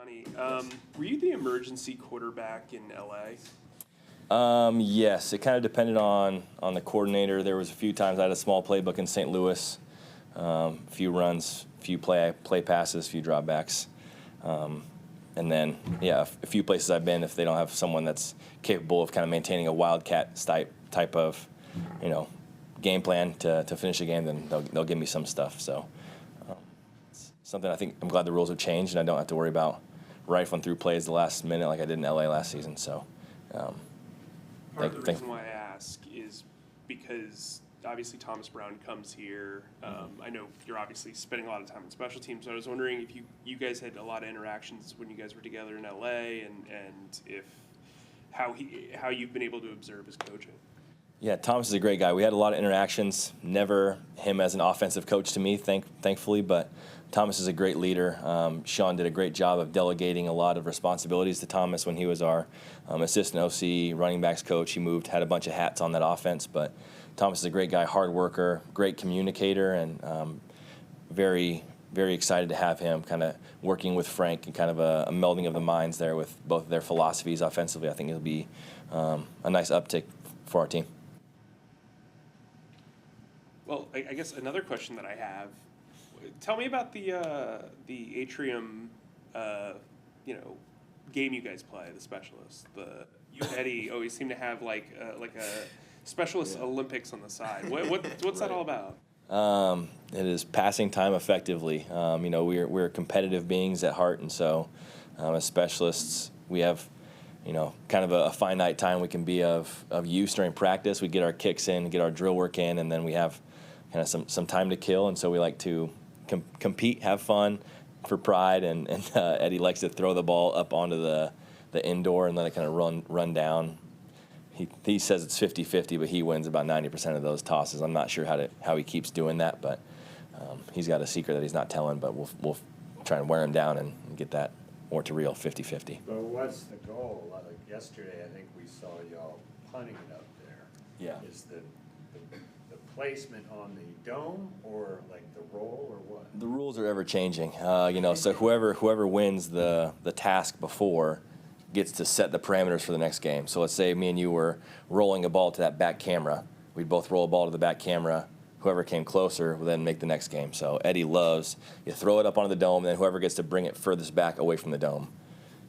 Johnny, were you the emergency quarterback in LA? Yes, it kind of depended on the coordinator. There was a few times I had a small playbook in St. Louis, a few runs, few play passes, few dropbacks. And then, yeah, a few places I've been, if they don't have someone that's capable of kind of maintaining a wildcat type of, game plan to finish a game, then they'll give me some stuff. So it's something I think I'm glad the rules have changed, and I don't have to worry about rifling through plays the last minute like I did in LA last season. So part of the reason why I ask is because obviously Thomas Brown comes here. I know you're obviously spending a lot of time on special teams. So I was wondering if you guys had a lot of interactions when you guys were together in LA, and if how you've been able to observe his coaching. Yeah, Thomas is a great guy. We had a lot of interactions. Never him as an offensive coach to me, thankfully, but Thomas is a great leader. Sean did a great job of delegating a lot of responsibilities to Thomas when he was our assistant OC, running backs coach. He had a bunch of hats on that offense, but Thomas is a great guy, hard worker, great communicator, and very, very excited to have him kind of working with Frank and kind of a melding of the minds there with both of their philosophies offensively. I think it'll be a nice uptick for our team. Well, I guess another question that I have, tell me about the Atrium, game you guys play, the specialists. You and Eddie always seem to have like a specialist Olympics on the side. What's that all about? It is passing time effectively. We're competitive beings at heart, and so as specialists, we have kind of a finite time we can be of use during practice. We get our kicks in, get our drill work in, and then we have kind of some time to kill, and so we like to compete, have fun for pride, and Eddie likes to throw the ball up onto the indoor and let it kind of run down. He says it's 50-50, but he wins about 90% of those tosses. I'm not sure how he keeps doing that, but he's got a secret that he's not telling, but we'll try and wear him down and get that more to real 50-50. But what's the goal? Like yesterday, I think we saw y'all punting it up there. Yeah. Is the placement on the dome or like the roll or what? The rules are ever changing. So whoever wins the task before gets to set the parameters for the next game. So let's say me and you were rolling a ball to that back camera. We'd both roll a ball to the back camera. Whoever came closer will then make the next game. So Eddie loves, you throw it up onto the dome, and then whoever gets to bring it furthest back away from the dome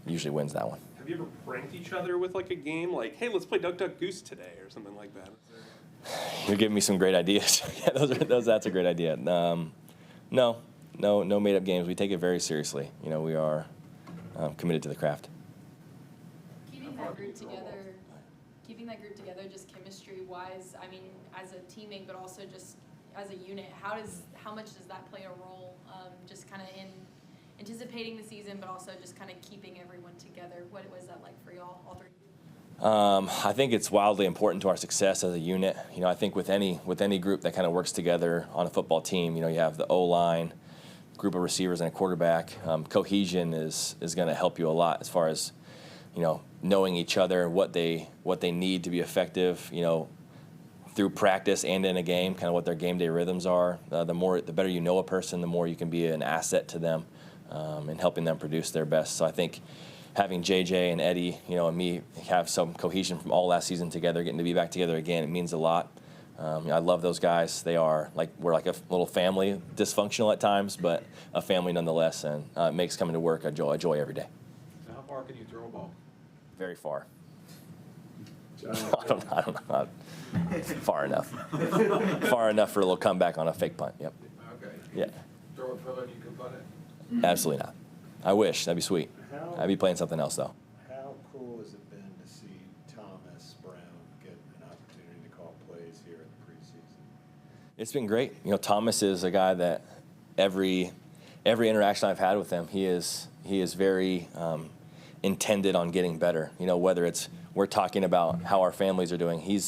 usually wins that one. Have you ever pranked each other with like a game like, hey, let's play Duck Duck Goose today or something like that? You're giving me some great ideas. Yeah, that's a great idea. No made-up games. We take it very seriously. We are committed to the craft. Keeping that group together, just chemistry-wise, I mean, as a teammate, but also just as a unit, how much does that play a role, just kind of in anticipating the season, but also just kind of keeping everyone together? What was that like for y'all, all three? I think it's wildly important to our success as a unit. I think with any group that kind of works together on a football team, you have the O-line, group of receivers, and a quarterback. Cohesion is going to help you a lot as far as knowing each other, what they need to be effective. Through practice and in a game, kind of what their game day rhythms are. The better you know a person, the more you can be an asset to them and helping them produce their best. So I think having JJ and Eddie, and me have some cohesion from all last season together, getting to be back together again, it means a lot. I love those guys. We're like a little family, dysfunctional at times, but a family nonetheless, and it makes coming to work a joy every day. So how far can you throw a ball? Very far. I don't know. Far enough. Far enough for a little comeback on a fake punt. Yep. Okay. Yeah. Throw it further than you can punt it? Absolutely not. I wish. That'd be sweet. I'd be playing something else, though. How cool has it been to see Thomas Brown get an opportunity to call plays here in the preseason? It's been great. Thomas is a guy that every interaction I've had with him, he is very intended on getting better. Whether it's we're talking about how our families are doing, he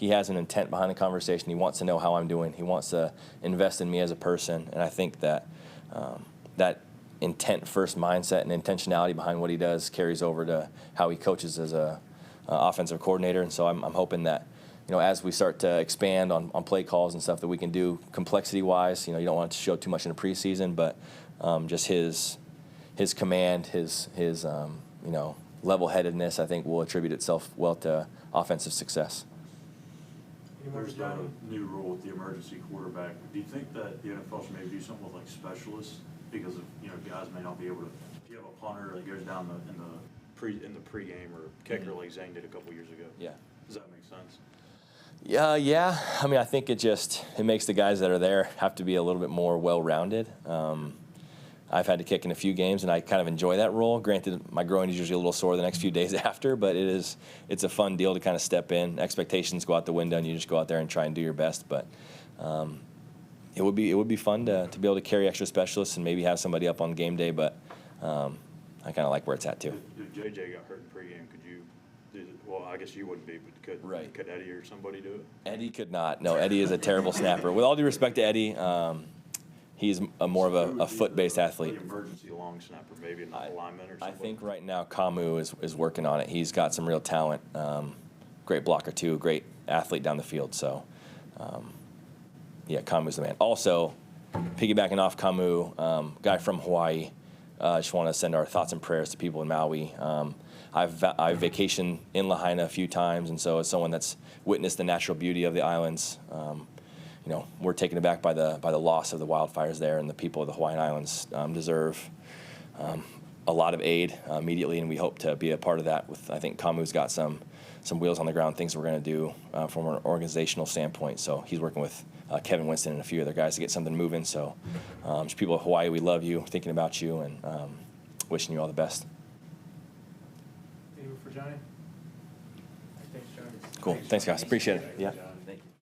has an intent behind the conversation. He wants to know how I'm doing. He wants to invest in me as a person, and I think that that intent-first mindset and intentionality behind what he does carries over to how he coaches as a offensive coordinator. And so I'm hoping that as we start to expand on play calls and stuff that we can do complexity-wise. You don't want to show too much in the preseason, but just his his command, his level-headedness, I think, will attribute itself well to offensive success. There's the new rule with the emergency quarterback. Do you think that the NFL should maybe do something with like specialists because of guys may not be able to? If you have a punter that goes down in the pregame or kicker like Zane did a couple years ago. Yeah. Does that make sense? Yeah. I mean, I think it makes the guys that are there have to be a little bit more well-rounded. I've had to kick in a few games, and I kind of enjoy that role. Granted, my groin is usually a little sore the next few days after, but it's a fun deal to kind of step in. Expectations go out the window, and you just go out there and try and do your best. But it would be fun to be able to carry extra specialists and maybe have somebody up on game day. But I kind of like where it's at too. If JJ got hurt in pregame, could you? Well, I guess you wouldn't be, but could Eddie or somebody do it? Eddie could not. No, Eddie is a terrible snapper. With all due respect to Eddie. He's more of a foot-based athlete. The emergency long snapper, maybe an alignment or something. I think right now Kamu is working on it. He's got some real talent. Great blocker too. Great athlete down the field. So, yeah, Kamu's the man. Also, piggybacking off Kamu, guy from Hawaii. I just want to send our thoughts and prayers to people in Maui. I've vacationed in Lahaina a few times, and so as someone that's witnessed the natural beauty of the islands. We're taken aback by the loss of the wildfires there, and the people of the Hawaiian Islands deserve a lot of aid immediately, and we hope to be a part of that. I think Kamu's got some wheels on the ground, things we're going to do from an organizational standpoint. So he's working with Kevin Winston and a few other guys to get something moving. So just people of Hawaii, we love you, thinking about you, and wishing you all the best. Anyone for Johnny? Thanks, Johnny. Cool. Thanks, guys. Appreciate it. Yeah.